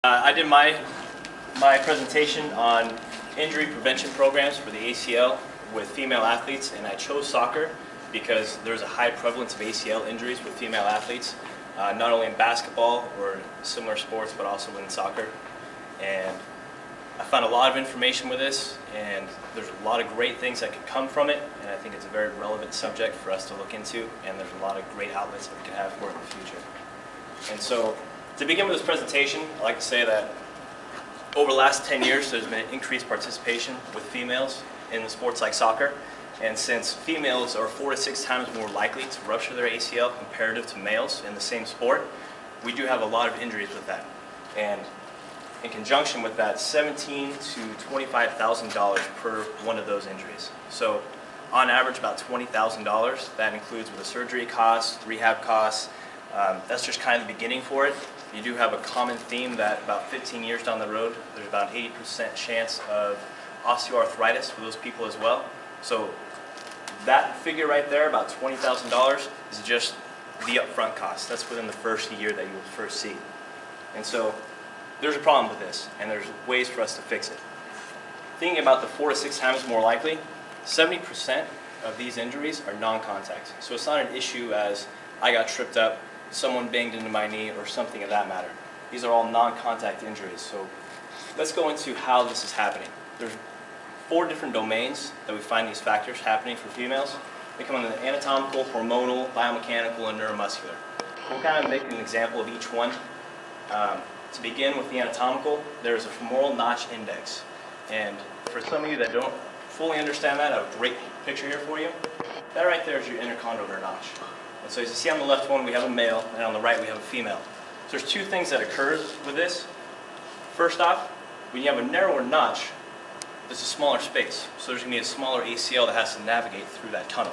I did my presentation on injury prevention programs for the ACL with female athletes, and I chose soccer because there's a high prevalence of ACL injuries with female athletes, not only in basketball or similar sports, but also in soccer. And I found a lot of information with this, and there's a lot of great things that could come from it, and I think it's a very relevant subject for us to look into, and there's a lot of great outlets that we can have for it in the future. And so, to begin with this presentation, I'd like to say that over the last 10 years, there's been increased participation with females in the sports like soccer. And since females are 4 to 6 times more likely to rupture their ACL comparative to males in the same sport, we do have a lot of injuries with that. And in conjunction with that, $17,000 to $25,000 per one of those injuries. So on average, about $20,000. That includes with the surgery costs, rehab costs. That's just kind of the beginning for it. You do have a common theme that about 15 years down the road, there's about an 80% chance of osteoarthritis for those people as well. So that figure right there, about $20,000, is just the upfront cost. That's within the first year that you will first see. And so there's a problem with this, and there's ways for us to fix it. Thinking about the 4 to 6 times more likely, 70% of these injuries are non-contact. So it's not an issue as I got tripped up, someone banged into my knee, or something of that matter. These are all non-contact injuries. So let's go into how this is happening. There's 4 different domains that we find these factors happening for females. They come under the anatomical, hormonal, biomechanical, and neuromuscular. We'll kind of make an example of each one. To begin with the anatomical, there's a femoral notch index. And for some of you that don't fully understand that, I have a great picture here for you. That right there is your intercondylar notch. And so as you see on the left one, we have a male, and on the right we have a female. So there's 2 things that occurs with this. First off, when you have a narrower notch, there's a smaller space. So there's going to be a smaller ACL that has to navigate through that tunnel.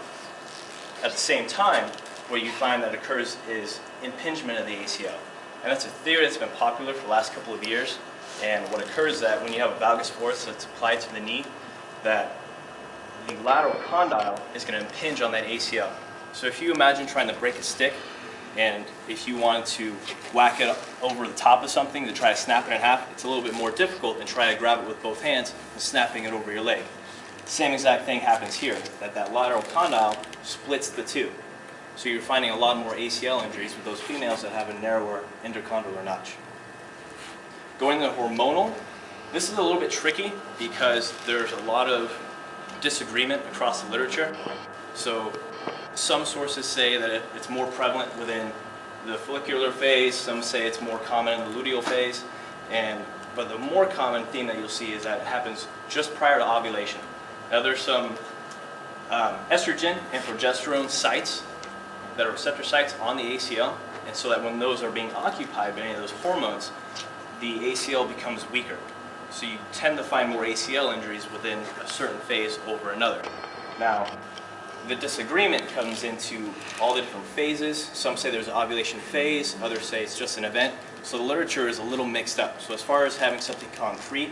At the same time, what you find that occurs is impingement of the ACL. And that's a theory that's been popular for the last couple of years. And what occurs is that when you have a valgus force that's applied to the knee, that the lateral condyle is going to impinge on that ACL. So if you imagine trying to break a stick, and if you wanted to whack it over the top of something to try to snap it in half, it's a little bit more difficult than trying to grab it with both hands and snapping it over your leg. Same exact thing happens here, that lateral condyle splits the two. So you're finding a lot more ACL injuries with those females that have a narrower intercondylar notch. Going to hormonal, this is a little bit tricky because there's a lot of disagreement across the literature. So some sources say that it's more prevalent within the follicular phase, some say it's more common in the luteal phase, but the more common theme that you'll see is that it happens just prior to ovulation. Now there's some estrogen and progesterone sites that are receptor sites on the ACL, and so that when those are being occupied by any of those hormones, the ACL becomes weaker. So you tend to find more ACL injuries within a certain phase over another. Now, the disagreement comes into all the different phases. Some say there's an ovulation phase, others say it's just an event. So the literature is a little mixed up. So as far as having something concrete,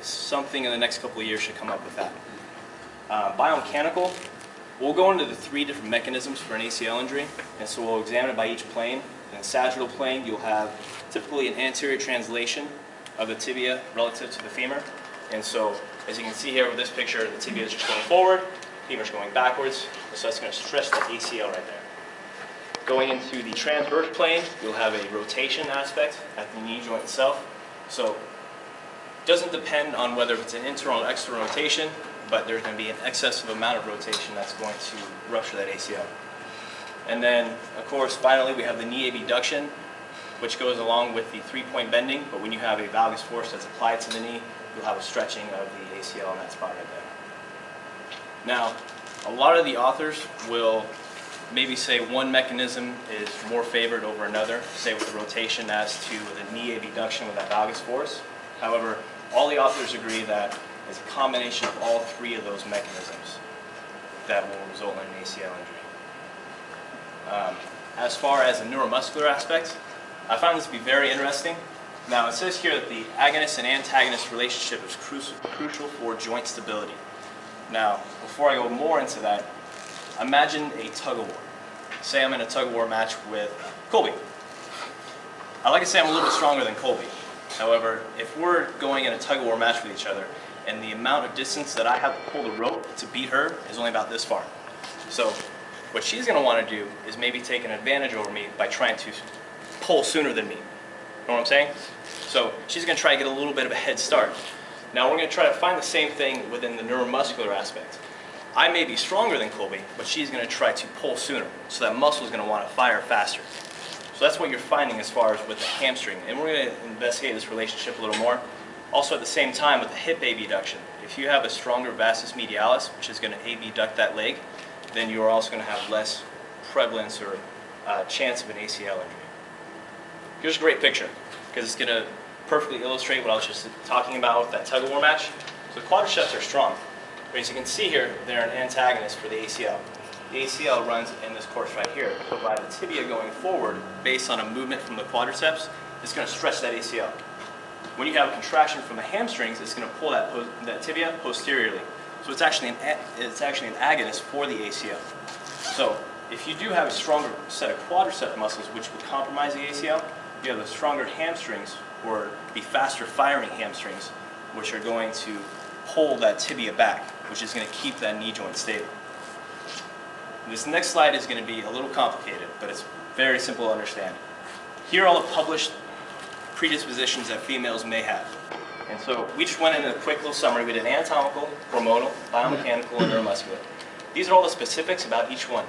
something in the next couple of years should come up with that. Biomechanical, we'll go into the 3 different mechanisms for an ACL injury, and so we'll examine it by each plane. In the sagittal plane, you'll have typically an anterior translation of the tibia relative to the femur. And so, as you can see here with this picture, the tibia is just going forward, femur is going backwards, so that's going to stretch the ACL right there. Going into the transverse plane, you'll have a rotation aspect at the knee joint itself. So, it doesn't depend on whether it's an internal or external rotation, but there's going to be an excessive amount of rotation that's going to rupture that ACL. And then, of course, finally we have the knee abduction, which goes along with the 3-point bending, but when you have a valgus force that's applied to the knee, you'll have a stretching of the ACL in that spot right there. Now, a lot of the authors will maybe say one mechanism is more favored over another, say with the rotation as to the knee abduction with that valgus force. However, all the authors agree that it's a combination of all 3 of those mechanisms that will result in an ACL injury. As far as the neuromuscular aspect, I found this to be very interesting. Now it says here that the agonist and antagonist relationship is crucial for joint stability. Now, before I go more into that, imagine a tug-of-war. Say I'm in a tug-of-war match with Colby. I like to say I'm a little bit stronger than Colby. However, if we're going in a tug-of-war match with each other, and the amount of distance that I have to pull the rope to beat her is only about this far. So what she's going to want to do is maybe take an advantage over me by trying to pull sooner than me. You know what I'm saying? So she's going to try to get a little bit of a head start. Now we're going to try to find the same thing within the neuromuscular aspect. I may be stronger than Colby, but she's going to try to pull sooner. So that muscle is going to want to fire faster. So that's what you're finding as far as with the hamstring. And we're going to investigate this relationship a little more. Also at the same time with the hip abduction. If you have a stronger vastus medialis, which is going to abduct that leg, then you are also going to have less prevalence or chance of an ACL injury. Here's a great picture because it's going to perfectly illustrate what I was just talking about with that tug-of-war match. So the quadriceps are strong. But as you can see here, they're an antagonist for the ACL. The ACL runs in this course right here. So by the tibia going forward, based on a movement from the quadriceps, it's going to stretch that ACL. When you have a contraction from the hamstrings, it's going to pull that tibia posteriorly. So it's actually an agonist for the ACL. So if you do have a stronger set of quadricep muscles, which would compromise the ACL, you have the stronger hamstrings, or the faster firing hamstrings, which are going to pull that tibia back, which is going to keep that knee joint stable. This next slide is going to be a little complicated, but it's very simple to understand. Here are all the published predispositions that females may have. And so we just went into a quick little summary. We did anatomical, hormonal, biomechanical, and neuromuscular. These are all the specifics about each one.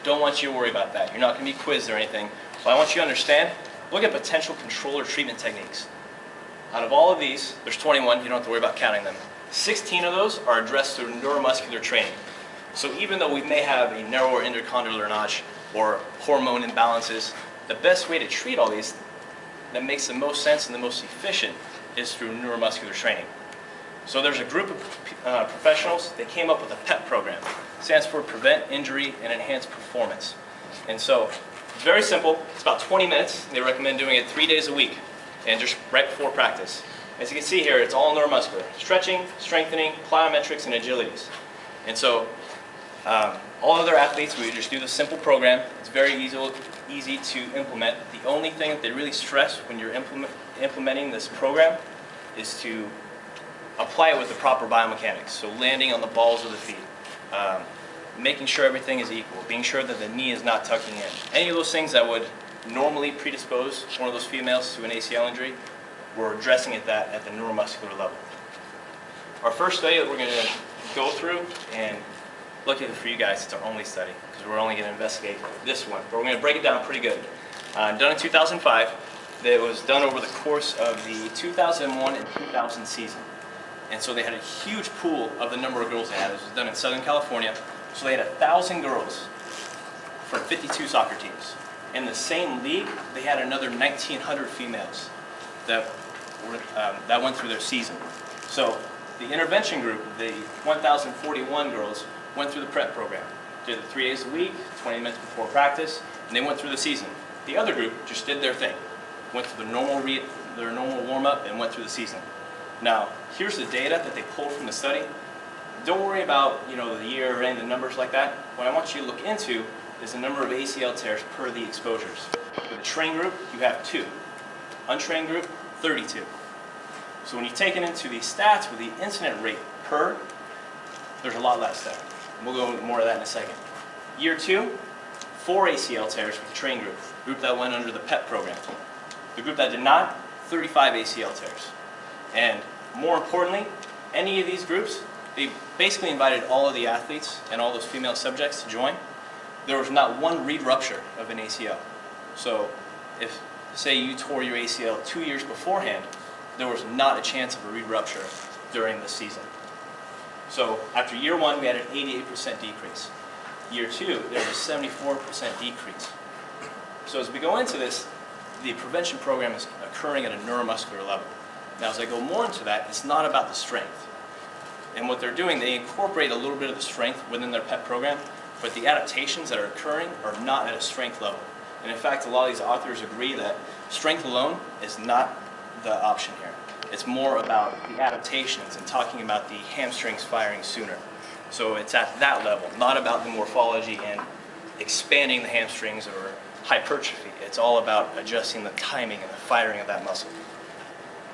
Don't want you to worry about that. You're not going to be quizzed or anything. But I want you to understand, look at potential control or treatment techniques. Out of all of these, there's 21. You don't have to worry about counting them. 16 of those are addressed through neuromuscular training. So even though we may have a narrower intercondylar notch or hormone imbalances, the best way to treat all these that makes the most sense and the most efficient is through neuromuscular training. So there's a group of professionals, they came up with a PEP program. It stands for Prevent Injury and Enhance Performance. And so it's very simple. It's about 20 minutes. They recommend doing it 3 days a week and just right before practice. As you can see here, it's all neuromuscular. Stretching, strengthening, plyometrics, and agilities. And so all other athletes, we just do the simple program. It's very easy to implement. The only thing that they really stress when you're implementing this program is to apply it with the proper biomechanics. So landing on the balls of the feet, making sure everything is equal, being sure that the knee is not tucking in. Any of those things that would normally predispose one of those females to an ACL injury, we're addressing at the neuromuscular level. Our first study that we're going to go through, and luckily for you guys, it's our only study because we're only going to investigate this one, but we're going to break it down pretty good. Done in 2005. It was done over the course of the 2001 and 2000 season. And so they had a huge pool of the number of girls they had. This was done in Southern California. So they had 1,000 girls from 52 soccer teams. In the same league, they had another 1,900 females that went through their season. So the intervention group, the 1,041 girls, went through the prep program. Did it 3 days a week, 20 minutes before practice, and they went through the season. The other group just did their thing. Went through their normal warm-up and went through the season. Now, here's the data that they pulled from the study. Don't worry about the year or any of the numbers like that. What I want you to look into is the number of ACL tears per the exposures. With the trained group, you have 2. Untrained group, 32. So when you take it into the stats with the incident rate per, there's a lot less there. We'll go into more of that in a second. Year 2, 4 ACL tears with the trained group that went under the PEP program. The group that did not, 35 ACL tears. And more importantly, any of these groups, they basically invited all of the athletes and all those female subjects to join. There was not one reed rupture of an ACL. So if, say, you tore your ACL 2 years beforehand, there was not a chance of a reed rupture during the season. So after year 1, we had an 88% decrease. Year 2, there was a 74% decrease. So as we go into this, the prevention program is occurring at a neuromuscular level. Now as I go more into that, it's not about the strength. And what they're doing, they incorporate a little bit of the strength within their PEP program, but the adaptations that are occurring are not at a strength level. And in fact, a lot of these authors agree that strength alone is not the option here. It's more about the adaptations and talking about the hamstrings firing sooner. So it's at that level, not about the morphology and expanding the hamstrings or hypertrophy. It's all about adjusting the timing and the firing of that muscle.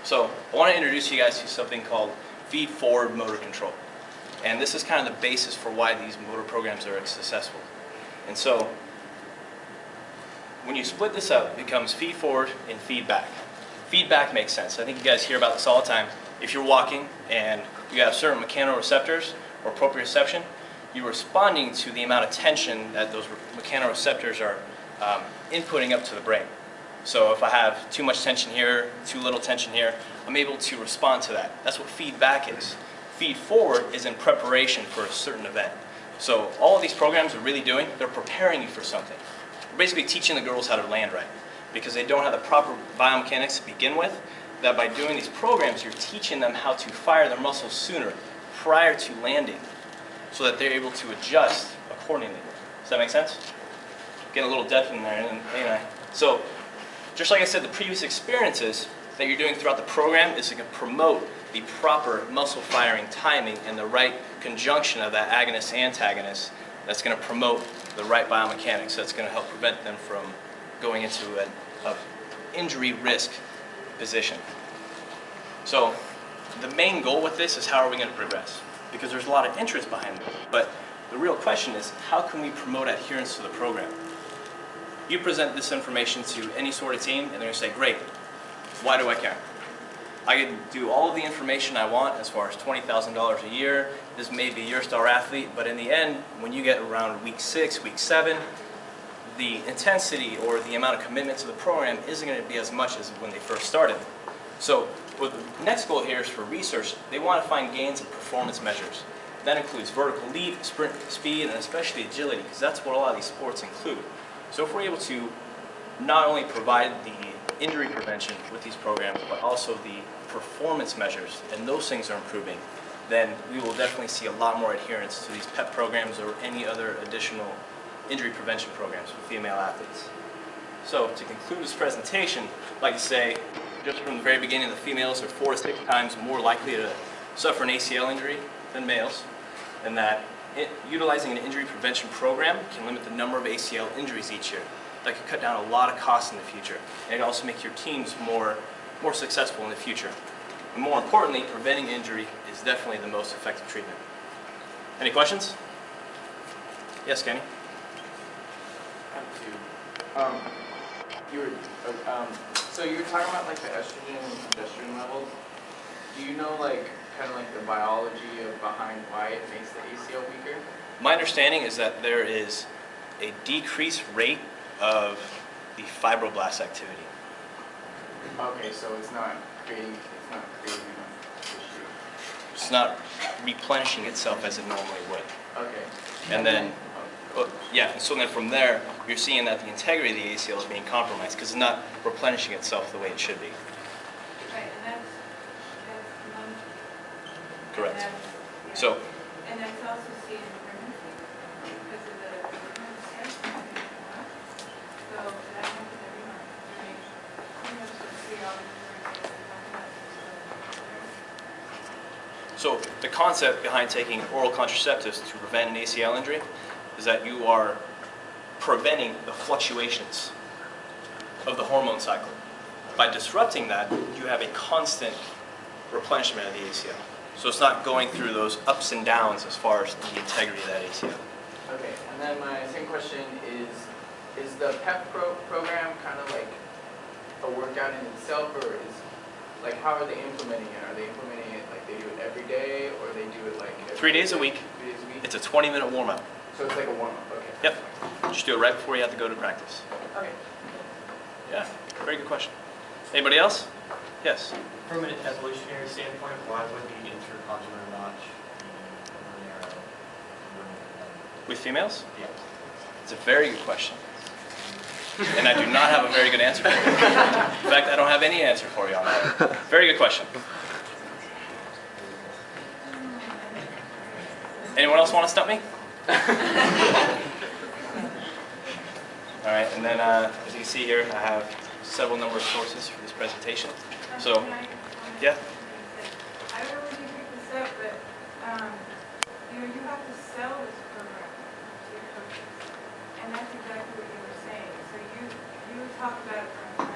So I want to introduce you guys to something called feed-forward motor control. And this is kind of the basis for why these motor programs are successful. And so when you split this up, it becomes feed-forward and feedback. Feedback makes sense. I think you guys hear about this all the time. If you're walking and you have certain mechanoreceptors or proprioception, you're responding to the amount of tension that those mechanoreceptors are inputting up to the brain. So if I have too much tension here, too little tension here, I'm able to respond to that. That's what feedback is. Feed forward is in preparation for a certain event. So all of these programs are really doing, they're preparing you for something. We're basically teaching the girls how to land right because they don't have the proper biomechanics to begin with. That by doing these programs, you're teaching them how to fire their muscles sooner prior to landing so that they're able to adjust accordingly. Does that make sense? Getting a little deaf in there, ain't I? So, just like I said, the previous experiences that you're doing throughout the program is to promote the proper muscle firing timing and the right conjunction of that agonist-antagonist that's going to promote the right biomechanics that's going to help prevent them from going into an injury risk position. So the main goal with this is how are we going to progress? Because there's a lot of interest behind it. But the real question is how can we promote adherence to the program? You present this information to any sort of team and they're going to say, great, why do I care? I can do all of the information I want as far as $20,000 a year. This may be your star athlete, but in the end, when you get around week 6, week 7, the intensity or the amount of commitment to the program isn't going to be as much as when they first started. So what the next goal here is for research, they want to find gains in performance measures. That includes vertical leap, sprint speed, and especially agility, because that's what a lot of these sports include. So if we're able to not only provide the injury prevention with these programs, but also the performance measures, and those things are improving, then we will definitely see a lot more adherence to these PEP programs or any other additional injury prevention programs for female athletes. So to conclude this presentation, I'd like to say, just from the very beginning, the females are 4 to 6 times more likely to suffer an ACL injury than males, and that utilizing an injury prevention program can limit the number of ACL injuries each year. That could cut down a lot of costs in the future, and it can also make your teams more successful in the future. And more importantly, preventing injury is definitely the most effective treatment. Any questions? Yes, Kenny? So you were talking about like the estrogen and progesterone levels. Do you know like kind of like the biology of behind why it makes the ACL weaker? My understanding is that there is a decreased rate of the fibroblast activity. Okay, so it's not creating enough tissue. It's not replenishing itself as it normally would. Okay. And then, yeah, so then from there, you're seeing that the integrity of the ACL is being compromised because it's not replenishing itself the way it should be. Right, and that's Correct. And So, and that's also seen in pregnancy because of the hormone stress. So that happens every month. Right? You have to see all the different so the concept behind taking oral contraceptives to prevent an ACL injury is that you are preventing the fluctuations of the hormone cycle. By disrupting that, you have a constant replenishment of the ACL. So it's not going through those ups and downs as far as the integrity of that ACL. Okay, and then my second question is the PEP program kind of like a workout in itself, or is like how are they implementing it? Are they implementing it like they do it every day, or they do it like 3 days a week. 3 days a week? It's a 20-minute warm-up. So it's like a warm-up, okay. Yep. Just do it right before you have to go to practice. Okay. Yeah, very good question. Anybody else? Yes. From an evolutionary standpoint, why would the intercondylar notch be more narrow? With females? Yeah. It's a very good question. And I do not have a very good answer for you. In fact, I don't have any answer for you on that. Very good question. Anyone else want to stump me? All right, and then as you can see here, I have several number of sources for this presentation. So, yeah. I don't know when you pick this up, but you have to sell this program to your coaches, and that's exactly what you were saying. So you talk about it from